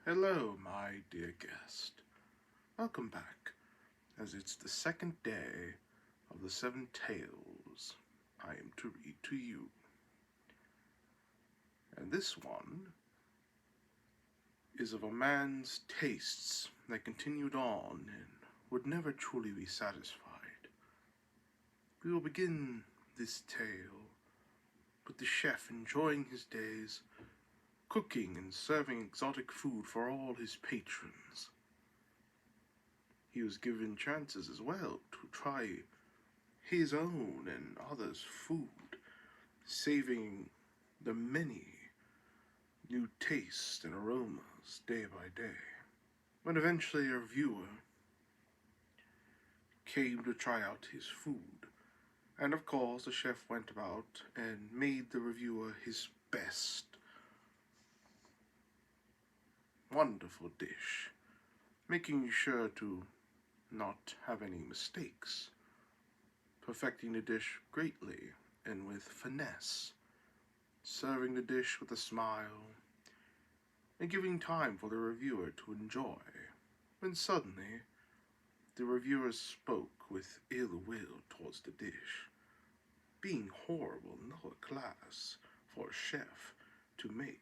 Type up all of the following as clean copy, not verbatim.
Hello, my dear guest. Welcome back, as it's the second day of the seven tales I am to read to you. And this one is of a man's tastes that continued on and would never truly be satisfied. We will begin this tale with the chef enjoying his days, cooking and serving exotic food for all his patrons. He was given chances as well to try his own and others' food, saving the many new tastes and aromas day by day. When eventually a reviewer came to try out his food, and of course the chef went about and made the reviewer his best wonderful dish, making sure to not have any mistakes, perfecting the dish greatly and with finesse, serving the dish with a smile, and giving time for the reviewer to enjoy, when suddenly the reviewer spoke with ill will towards the dish, being horrible lower class for a chef to make,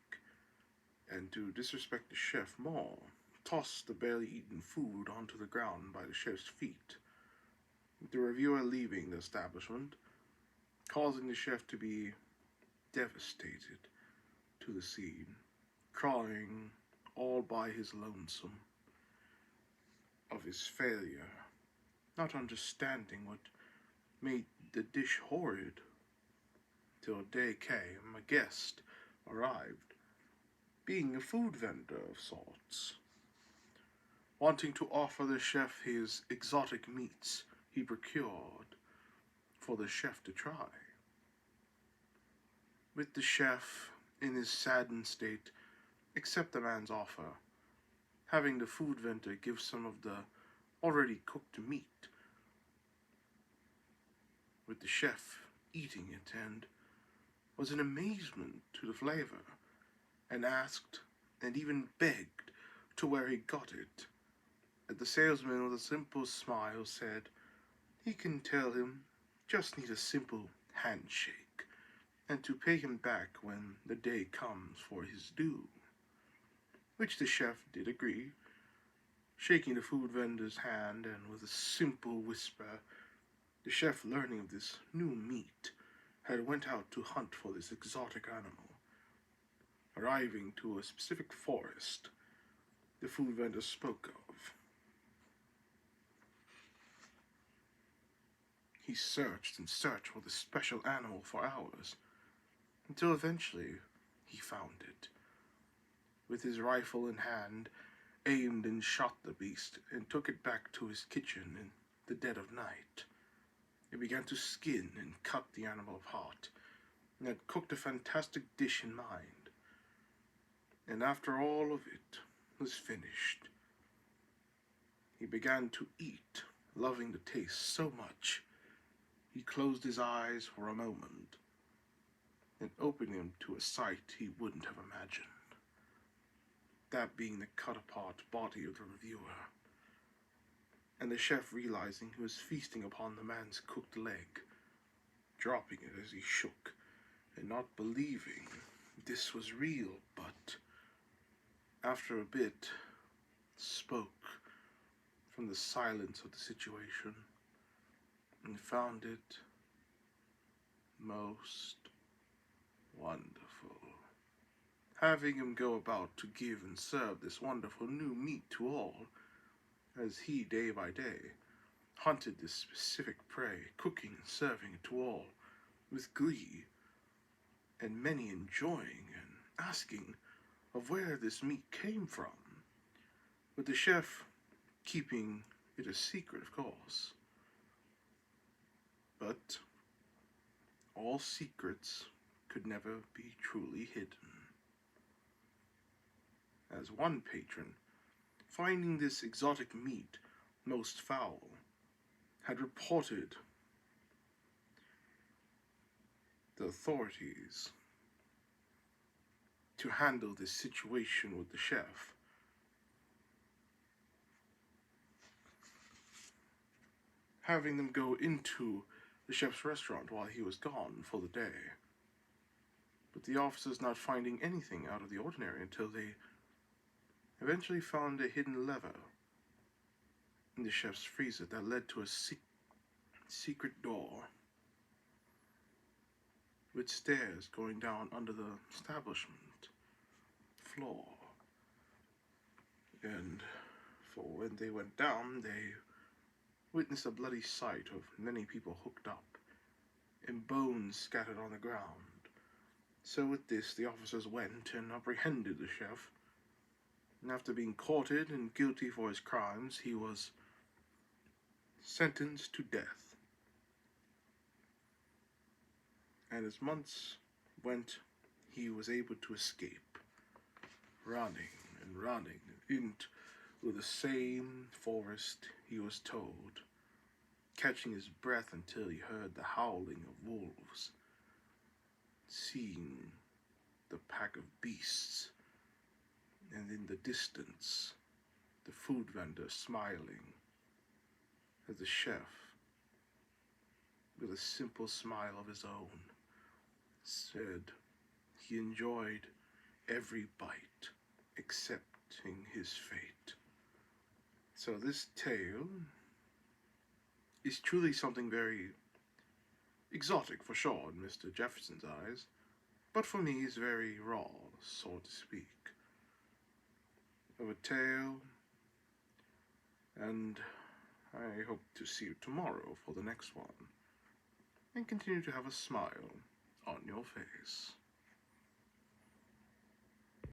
and to disrespect the chef more, tossed the barely eaten food onto the ground by the chef's feet, the reviewer leaving the establishment, causing the chef to be devastated to the scene, crying all by his lonesome of his failure, not understanding what made the dish horrid, till a day came, a guest arrived, being a food vendor of sorts, wanting to offer the chef his exotic meats he procured for the chef to try. With the chef, in his saddened state, accept the man's offer, having the food vendor give some of the already cooked meat, with the chef eating it, and was in amazement to the flavor, and asked and even begged to where he got it. And the salesman, with a simple smile, said he can tell him, just need a simple handshake, and to pay him back when the day comes for his due. Which the chef did agree, shaking the food vendor's hand, and with a simple whisper, the chef, learning of this new meat, had went out to hunt for this exotic animal. Arriving to a specific forest the food vendor spoke of, he searched and searched for this special animal for hours, until eventually he found it. With his rifle in hand, aimed and shot the beast, and took it back to his kitchen in the dead of night. He began to skin and cut the animal apart, and had cooked a fantastic dish in mind. And after all of it was finished, he began to eat, loving the taste so much, he closed his eyes for a moment, and opened them to a sight he wouldn't have imagined. That being the cut-apart body of the reviewer, and the chef, realizing he was feasting upon the man's cooked leg, dropping it as he shook, and not believing this was real, but after a bit spoke from the silence of the situation, and found it most wonderful. Having him go about to give and serve this wonderful new meat to all, as he, day by day, hunted this specific prey, cooking and serving it to all with glee, and many enjoying and asking of where this meat came from, with the chef keeping it a secret, of course. But all secrets could never be truly hidden, as one patron, finding this exotic meat most foul, had reported the authorities to handle this situation with the chef, having them go into the chef's restaurant while he was gone for the day. But the officers not finding anything out of the ordinary until they eventually found a hidden lever in the chef's freezer that led to a secret door with stairs going down under the establishment floor. And for when they went down, they witnessed a bloody sight of many people hooked up and bones scattered on the ground. So with this, the officers went and apprehended the chef, and after being courted and guilty for his crimes, he was sentenced to death. And as months went, he was able to escape, running and running into the same forest he was told, catching his breath until he heard the howling of wolves, seeing the pack of beasts, and in the distance, the food vendor smiling as the chef, with a simple smile of his own, said he enjoyed every bite, accepting his fate. So this tale is truly something very exotic for sure in Mr. Jefferson's eyes, but for me is very raw, so to speak, of a tale, and I hope to see you tomorrow for the next one, and continue to have a smile on your face.